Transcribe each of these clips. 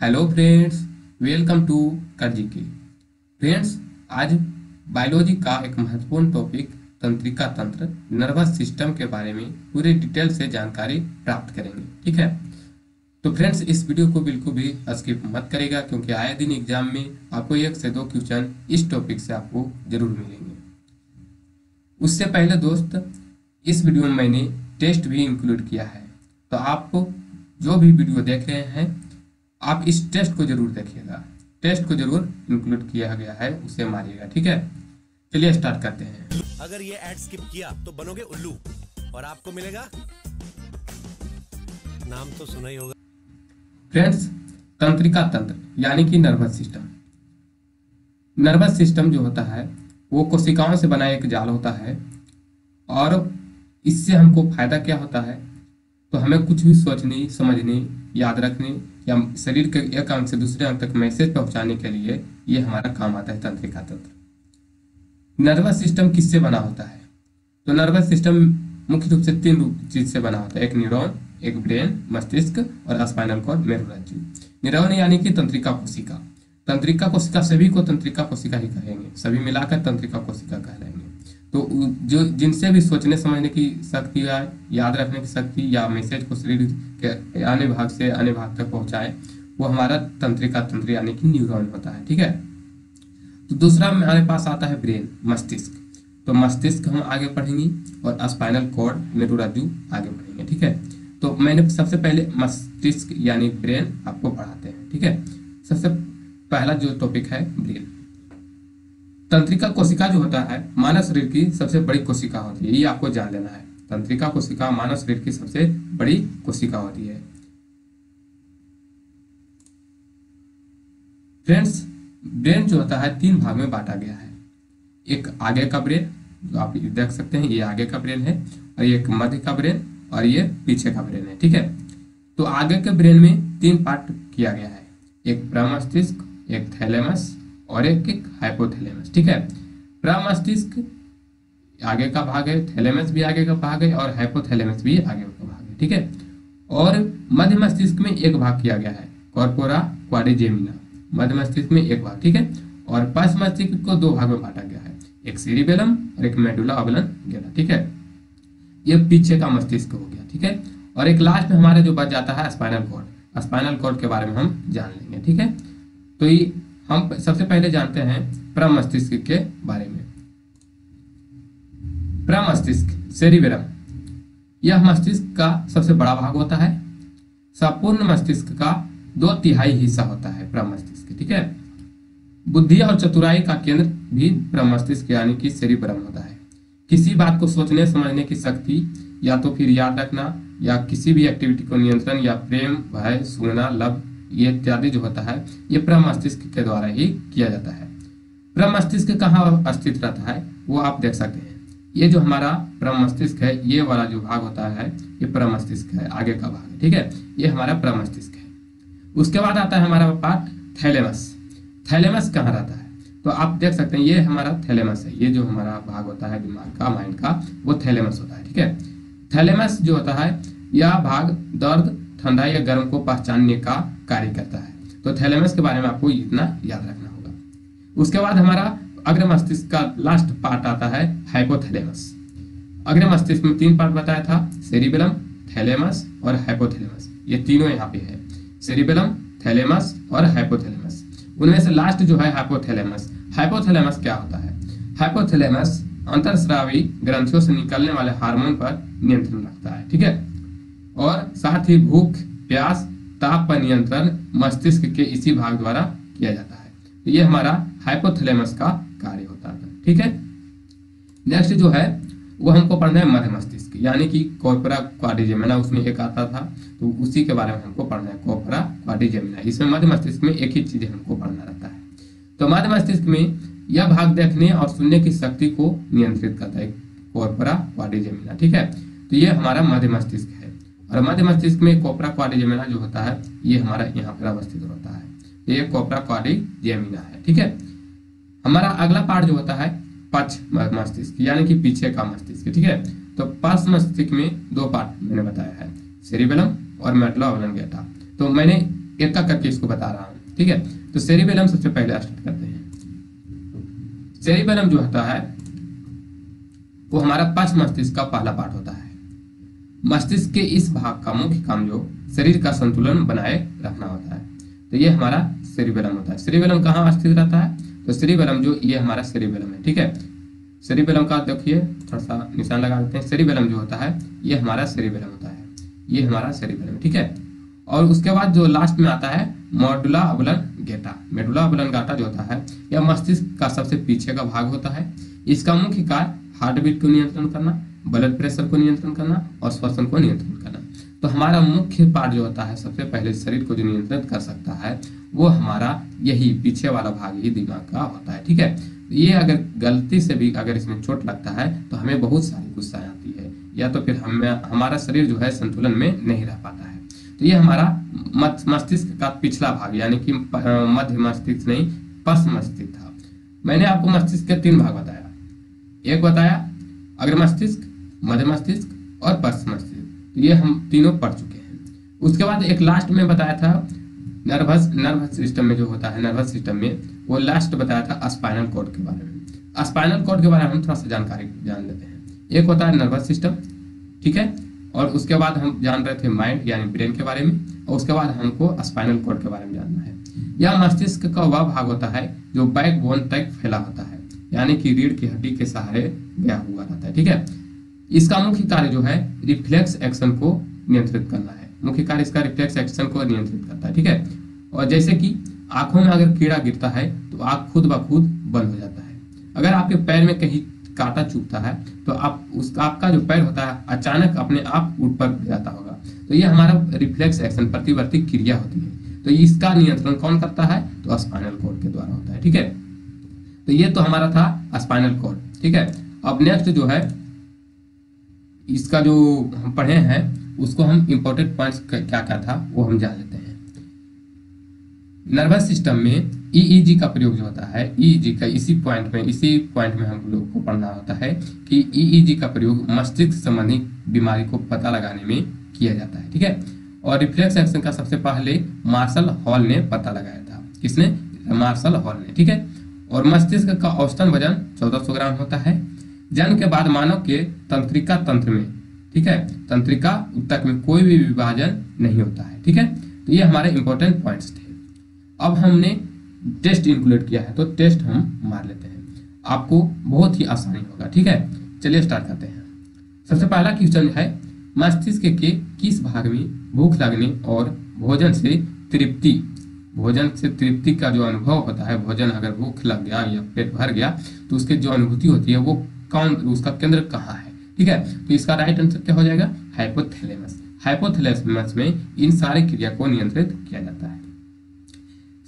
Hello friends, welcome to करजीके। Friends, आज biology का एक महत्वपूर्ण टॉपिक तंत्रिका तंत्र नर्वस सिस्टम के बारे में पूरे डिटेल से जानकारी प्राप्त करेंगे। ठीक है, तो फ्रेंड्स इस वीडियो को बिल्कुल भी स्किप मत करेगा, क्योंकि आए दिन एग्जाम में आपको 1 से 2 क्वेश्चन इस टॉपिक से आपको जरूर मिलेंगे। उससे पहले दोस्त, इस वीडियो में मैंने टेस्ट भी इंक्लूड किया है, तो आपको जो भी वीडियो देख रहे हैं आप इस टेस्ट को जरूर देखिएगा। टेस्ट को जरूर इंक्लूड किया गया है, उसे मारिएगा। ठीक है, चलिए स्टार्ट करते हैं। अगर ये ऐड स्किप किया तो बनोगे उल्लू और आपको मिलेगा, नाम तो सुना ही होगा। फ्रेंड्स, तंत्रिका तंत्र यानी कि नर्वस सिस्टम। नर्वस सिस्टम जो होता है वो कोशिकाओं से बना एक जाल होता है, और इससे हमको फायदा क्या होता है, तो हमें कुछ भी सोचने, समझने, याद रखने या शरीर के एक अंग से दूसरे अंग तक मैसेज पहुंचाने के लिए ये हमारा काम आता है तंत्रिका तंत्र। नर्वस सिस्टम किससे बना होता है? तो नर्वस सिस्टम मुख्य रूप से 3 चीज से बना होता है। एक न्यूरॉन, एक ब्रेन मस्तिष्क और स्पाइनल कॉर्ड मेरुरज्जु। न्यूरॉन यानी कि तंत्रिका कोशिका। तंत्रिका कोशिका सभी को तंत्रिका कोशिका ही कहेंगे, सभी मिलाकर तंत्रिका कोशिका कहलाएंगे। तो जो जिनसे भी सोचने समझने की शक्ति है, याद रखने की शक्ति या मैसेज को शरीर के आने भाग से अन्य भाग तक पहुंचाए, वो हमारा तंत्रिका तंत्र यानी कि न्यूरॉन होता है। ठीक है, तो दूसरा हमारे पास आता है ब्रेन, मस्तिष्क। तो मस्तिष्क हम आगे पढ़ेंगे और स्पाइनल कॉर्ड मेरुरज्जु आगे पढ़ेंगे। ठीक है, तो मैंने सबसे पहले मस्तिष्क यानी ब्रेन आपको पढ़ाते हैं। ठीक है, सबसे पहला जो टॉपिक है ब्रेन। तंत्रिका कोशिका जो होता है मानव शरीर की सबसे बड़ी कोशिका होती है, ये आपको जान लेना है। तंत्रिका कोशिका मानव शरीर की सबसे बड़ी कोशिका होती है। फ्रेंड्स, ब्रेन जो होता है 3 भाग में बांटा गया है। एक आगे का ब्रेन जो आप देख सकते हैं, ये आगे का ब्रेन है, और एक मध्य का ब्रेन और ये पीछे का ब्रेन है। ठीक है, तो आगे के ब्रेन में 3 पार्ट किया गया है, एक प्रमस्तिष्क, एक थैलेमस और एक हाइपोथैलेमस। ठीक है, प्रमस्तिष्क आगे का भाग है, थैलेमस भी आगे का भाग है और हाइपोथैलेमस भी आगे का भाग है। ठीक है, और मध्य मस्तिष्क में एक भाग किया गया है, कॉर्पोरा क्वाड्रिजेमिना। मध्य मस्तिष्क में एक भाग। ठीक है, और पश्च मस्तिष्क को 2 भाग में बांटा गया है, एक सेरिबेलम और एक मेडुला ऑब्लांगेरा। ठीक है, ये पीछे का मस्तिष्क हो गया। ठीक है, और एक लास्ट में हमारा जो बच जाता है स्पाइनल कॉर्ड। स्पाइनल कॉर्ड के बारे में हम जान लेंगे। ठीक है, तो ये हम सबसे पहले जानते हैं प्रमस्तिष्क के बारे में। प्रमस्तिष्क सेरिबेलम, यह मस्तिष्क का सबसे बड़ा भाग होता है। संपूर्ण मस्तिष्क का 2/3 हिस्सा होता है प्रमस्तिष्क। ठीक है, बुद्धि और चतुराई का केंद्र भी प्रमस्तिष्क यानी कि सेरिबेलम होता है। किसी बात को सोचने समझने की शक्ति या तो फिर याद रखना या किसी भी एक्टिविटी को नियंत्रण या प्रेम, भय, सूंघना, लब, ये इत्यादि जो होता है ये प्रमस्तिष्क के द्वारा ही किया जाता है। प्रमस्तिष्क कहाँ स्थित रहता है वो आप देख सकते हैं। ये जो हमारा प्रमस्तिष्क है, ये वाला जो भाग होता है ये प्रमस्तिष्क है, आगे का भाग है। ठीक है, ये हमारा प्रमस्तिष्क है। उसके बाद आता है हमारा पार्ट थैलेमस। थैलेमस कहाँ रहता है तो आप देख सकते हैं, ये हमारा थैलेमस है। ये जो हमारा भाग होता है दिमाग का, माइंड का, वो थैलेमस होता है। ठीक है, थैलेमस जो होता है यह भाग दर्द, ठंडा या गर्म को पहचानने का कार्य करता है। तो थैलेमस के बारे में आपको इतना याद रखना होगा। उसके बाद हमारा अग्र मस्तिष्क का लास्ट पार्ट आता है हाइपोथैलेमस। अग्र मस्तिष्क में 3 पार्ट बताया था, सेरिबेलम, थैलेमस और हाइपोथैलेमस। ये तीनों यहाँ पे है, सेरिबेलम, थैलेमस और हाइपोथैलेमस। उनमें से लास्ट जो है हाइपोथैलेमस। हाइपोथैलेमस क्या होता है? हाइपोथैलेमस अंतःस्रावी ग्रंथियों से निकलने वाले हार्मोन पर नियंत्रण रखता है। ठीक है, और साथ ही भूख, प्यास, ताप पर नियंत्रण मस्तिष्क के इसी भाग द्वारा किया जाता है। तो ये हमारा हाइपोथैलेमस का कार्य होता है। ठीक है, नेक्स्ट जो है वो हमको पढ़ना है मध्य मस्तिष्क यानी कि कॉर्पोरा क्वाड्रिजेमिना। उसमें एक आता था, तो उसी के बारे में हमको पढ़ना है, कॉर्पोरा क्वाड्रिजेमिना। इसमें मध्य मस्तिष्क में एक ही चीज हमको पढ़ना रहता है। तो मध्य मस्तिष्क में यह भाग देखने और सुनने की शक्ति को नियंत्रित करता है, कॉर्पोरा क्वाड्रिजेमिना। ठीक है, तो ये हमारा मध्य मस्तिष्क है। और मध्य मस्तिष्क में कॉर्पोरा क्वाड्रिजेमिना जो होता है ये हमारा यहाँ पर अवस्थित होता है, ये कॉर्पोरा क्वाड्रिजेमिना है। ठीक है, हमारा अगला पार्ट जो होता है पश्च मस्तिष्क यानी कि पीछे का मस्तिष्क। ठीक है, तो पश्च मस्तिष्क में 2 पार्ट मैंने बताया है, सेरिबेलम और मेडुला ऑब्लांगेटा। तो मैंने एक एक करके इसको बता रहा हूँ, ठीक है। तो सेरिबेलम सबसे पहले स्टार्ट करते हैं। सेरिबेलम जो होता है वो हमारा पश्च मस्तिष्क का पहला पार्ट होता है। मस्तिष्क के इस भाग का मुख्य काम जो शरीर का संतुलन बनाए रखना होता है। तो ये हमारा सेरिबेलम होता है। सेरिबेलम कहाँ स्थित रहता है? तो सेरिबेलम जो ये हमारा सेरिबेलम है, ठीक है। सेरिबेलम का देखिए थोड़ा सा निशान लगा देते हैं। सेरिबेलम जो होता है ये हमारा सेरिबेलम होता है, ये हमारा सेरिबेलम, ठीक है। और उसके बाद जो लास्ट में आता है मेडुला ऑब्लंगेटा। मेडुला ऑब्लंगेटा जो होता है यह मस्तिष्क का सबसे पीछे का भाग होता है। इसका मुख्य कार्य हार्ट बीट को नियंत्रण करना, ब्लड प्रेशर को नियंत्रण करना और श्वसन को नियंत्रण करना। तो हमारा मुख्य पार्ट जो होता है सबसे पहले शरीर को जो नियंत्रित कर सकता है वो हमारा यही पीछे वाला भाग ही दिमाग का होता है, ठीक है। ये अगर गलती से भी अगर इसमें चोट लगता है तो हमें बहुत सारी गुस्सा आती है, या तो फिर हमारा शरीर जो है संतुलन में नहीं रह पाता है। तो ये हमारा मस्तिष्क का पिछला भाग यानी कि मध्य मस्तिष्क नहीं, पश्च मस्तिष्क था। मैंने आपको मस्तिष्क के 3 भाग बताया। एक बताया अग्र मस्तिष्क, मध्य मस्तिष्क और पश्च मस्तिष्क। तो ये हम तीनों पढ़ चुके हैं। उसके बाद एक लास्ट में बताया था नर्वस सिस्टम में जो होता है, नर्वस सिस्टम में वो लास्ट बताया था स्पाइनल कॉर्ड के बारे में। स्पाइनल कॉर्ड के बारे में हम थोड़ा सा जानकारी जान लेते हैं। एक होता है नर्वस सिस्टम, ठीक है, और उसके बाद हम जान रहे थे माइंड यानी ब्रेन के बारे में, और उसके बाद हमको स्पाइनल कॉर्ड के बारे में जानना है। यह मस्तिष्क का वह भाग होता है जो बैकबोन तक फैला होता है, यानी कि रीढ़ की हड्डी के सहारे गया हुआ रहता है, ठीक है। इसका मुख्य कार्य जो है रिफ्लेक्स एक्शन को नियंत्रित करना है। मुख्य कार्य इसका रिफ्लेक्स एक्शन को नियंत्रित करता है, ठीक है। और जैसे कि आंखों में अगर कीड़ा गिरता है तो आंख खुद ब खुद बंद हो जाता है। अगर आपके पैर में कहीं कांटा चुभता है तो आपका जो पैर होता है अचानक अपने आप ऊपर गिर जाता होगा। तो ये हमारा रिफ्लेक्स एक्शन प्रतिवर्ती क्रिया होती है। तो इसका नियंत्रण कौन करता है? तो स्पाइनल कॉर्ड के द्वारा होता है, ठीक है। तो ये तो हमारा था स्पाइनल कॉर्ड, ठीक है। अब नेक्स्ट जो है इसका जो हम पढ़े हैं उसको हम इंपॉर्टेंट पॉइंट्स क्या क्या था वो हम जान लेते हैं। नर्वस सिस्टम में ईईजी का प्रयोग जो होता है, ईईजी का इसी पॉइंट में हम लोग को पढ़ना होता है कि ईईजी का प्रयोग मस्तिष्क संबंधी बीमारी को पता लगाने में किया जाता है, ठीक है। और रिफ्लेक्स एक्शन का सबसे पहले मार्शल हॉल ने पता लगाया था। किसने? मार्शल हॉल ने, ठीक है। और मस्तिष्क का औसतन वजन 1400 ग्राम होता है। जन्म के बाद मानव के तंत्रिका तंत्र में, ठीक है, तंत्रिका ऊतक में कोई भी विभाजन नहीं होता है, ठीक है। तो ये हमारे इंपॉर्टेंट पॉइंट्स थे। अब हमने टेस्ट इंक्लूड किया है तो टेस्ट हम मार लेते हैं, आपको बहुत ही आसानी होगा, ठीक है। चलिए स्टार्ट करते हैं। सबसे पहला क्वेश्चन है मस्तिष्क के किस भाग में भूख लगने और भोजन से तृप्ति का जो अनुभव होता है, भोजन अगर भूख लग गया या पेट भर गया तो उसकी जो अनुभूति होती है वो कौन, उसका केंद्र कहाँ है, ठीक है। तो इसका राइट आंसर क्या हो जाएगा? हाइपोथैलेमस। हाइपोथैलेमस में इन सारी क्रिया को नियंत्रित किया जाता है।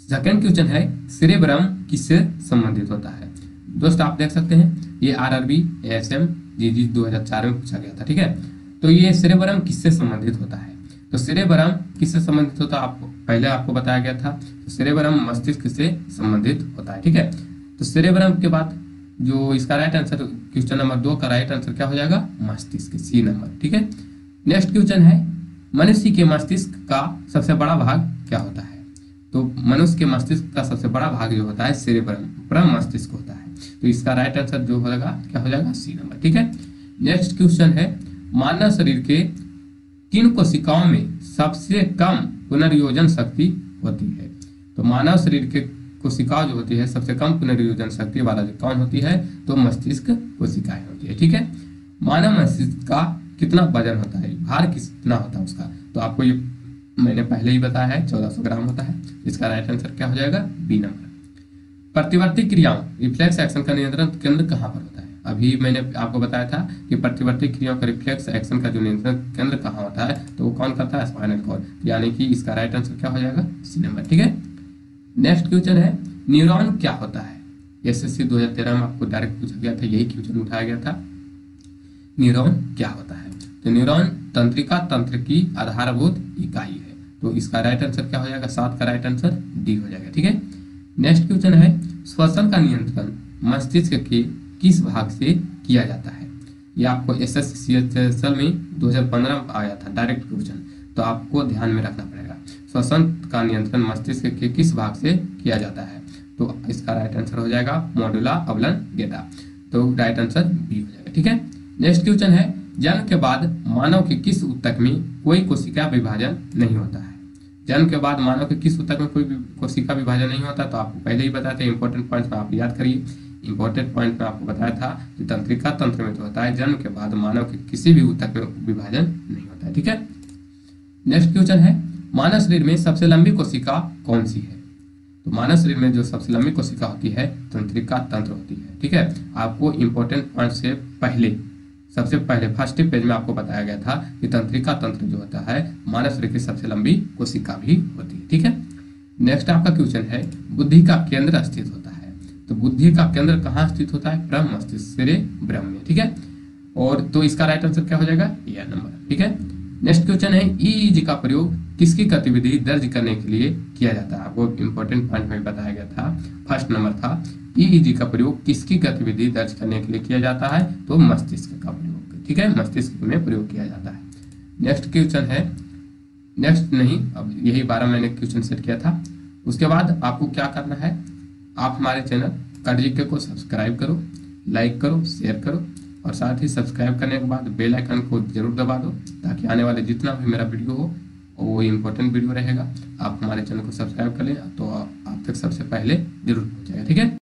सेकंड क्वेश्चन है सेरेब्रम किससे संबंधित होता है? दोस्त आप देख सकते हैं ये आरआरबी एएसएम जीजी 2004 में पूछा गया था, ठीक है। तो ये सेरेब्रम किससे संबंधित होता है? तो सेरेब्रम किससे संबंधित होता है आपको पहले आपको बताया गया था। तो सेरेब्रम मस्तिष्क से संबंधित होता है, ठीक है। तो सेरेब्रम के बाद जो इसका राइट आंसर क्वेश्चन नंबर 2 का राइट आंसर क्या हो जाएगा? मस्तिष्क, सी नंबर, ठीक है। नेक्स्ट क्वेश्चन है मनुष्य के मस्तिष्क का सबसे बड़ा भाग क्या होता है? तो मनुष्य के मस्तिष्क का सबसे बड़ा भाग जो होता है सेरेब्रम मस्तिष्क होता है। तो इसका राइट आंसर जो होगा क्या हो जाएगा? सी नंबर, ठीक है। नेक्स्ट क्वेश्चन है मानव शरीर के किन कोशिकाओं में सबसे कम पुनर्योजन शक्ति होती है? तो मानव शरीर के कोशिकाओं जो होती है सबसे कम पुनर्योजन शक्ति वाला जो कौन होती है? तो मस्तिष्क कोशिकाएं होती है, ठीक है। मानव मस्तिष्क का कितना वजन होता है, भार कितना होता है उसका? तो आपको ये मैंने पहले ही बताया है 1400 ग्राम होता है। इसका राइट आंसर क्या हो जाएगा? B number. प्रतिवर्ती क्रियाओं रिफ्लेक्स एक्शन का नियंत्रण केंद्र कहाँ पर होता है? अभी मैंने आपको बताया था कि प्रतिवर्ती क्रियाओं का रिफ्लेक्स एक्शन का जो नियंत्रण केंद्र कहाँ होता है तो वो कौन करता है? स्पाइनल कॉर्ड, यानी कि इसका राइट आंसर क्या हो जाएगा? सी नंबर, ठीक है। नेक्स्ट क्वेश्चन है न्यूरॉन क्या होता है? एसएससी 2013 में आपको डायरेक्ट पूछा गया था, यही क्वेश्चन उठाया गया था। न्यूरॉन क्या होता है? तो न्यूरॉन तंत्रिका तंत्र की आधारभूत इकाई है। तो इसका राइट आंसर क्या हो जाएगा? 7 का राइट आंसर डी हो जाएगा, ठीक है। नेक्स्ट क्वेश्चन है श्वसन का नियंत्रण मस्तिष्क के किस भाग से किया जाता है? ये आपको एसएससी में 2015 में आया था डायरेक्ट क्वेश्चन, तो आपको ध्यान में रखना पड़ेगा। श्वसन का नियंत्रण मस्तिष्क के किस भाग से किया जाता है? तो इसका राइट आंसर हो जाएगा मॉड्यूला ऑब्लंगेटा। तो राइट आंसर बी हो जाएगा। ठीक है, नेक्स्ट क्वेश्चन है, जन्म के बाद मानव के किस ऊतक में कोई कोशिका विभाजन नहीं होता है? जन्म के बाद मानव के किस ऊतक में कोई कोशिका विभाजन नहीं होता? तो आपको पहले ही बताया था, इंपॉर्टेंट पॉइंट में आप याद करिए। इंपॉर्टेंट पॉइंट में आपको बताया था कि तंत्रिका तंत्र में तो होता है, जन्म के बाद मानव के किसी भी ऊतक में विभाजन नहीं होता है। ठीक है, नेक्स्ट क्वेश्चन है, मानव शरीर में सबसे लंबी कोशिका कौन सी है? तो मानव शरीर में जो सबसे लंबी कोशिका होती है तंत्रिका तंत्र होती है। ठीक है, आपको इंपॉर्टेंट पॉइंट से पहले सबसे पहले फर्स्ट पेज में आपको बताया गया था कि तंत्रिका तंत्र जो होता है मानव शरीर की सबसे लंबी कोशिका भी होती है। ठीक है, नेक्स्ट आपका क्वेश्चन है, बुद्धि का केंद्र स्थित होता है? तो बुद्धि का केंद्र कहाँ स्थित होता है? ब्रह्म मस्तिष्क ब्रह्म में। ठीक है, और तो इसका राइट आंसर क्या हो जाएगा? ए नंबर। ठीक है, नेक्स्ट क्वेश्चन है, ईईजी का प्रयोग किसकी गतिविधि दर्ज करने के लिए किया जाता है? आपको इंपॉर्टेंट पॉइंट में बताया गया था, फर्स्ट नंबर था, ईईजी का प्रयोग किसकी गतिविधि दर्ज करने के लिए किया जाता है? तो मस्तिष्क का प्रयोग। ठीक है, मस्तिष्क में प्रयोग किया जाता है। नेक्स्ट क्वेश्चन है, नेक्स्ट नहीं, अब यही 12 मैंने क्वेश्चन सेट किया था। उसके बाद आपको क्या करना है, आप हमारे चैनल कट को सब्सक्राइब करो, लाइक करो, शेयर करो, और साथ ही सब्सक्राइब करने के बाद बेल आइकन को जरूर दबा दो, ताकि आने वाले जितना भी मेरा वीडियो हो वो इम्पोर्टेंट वीडियो रहेगा। आप हमारे चैनल को सब्सक्राइब कर लें तो आप तक सबसे पहले जरूर पहुंच जाएगा। ठीक है।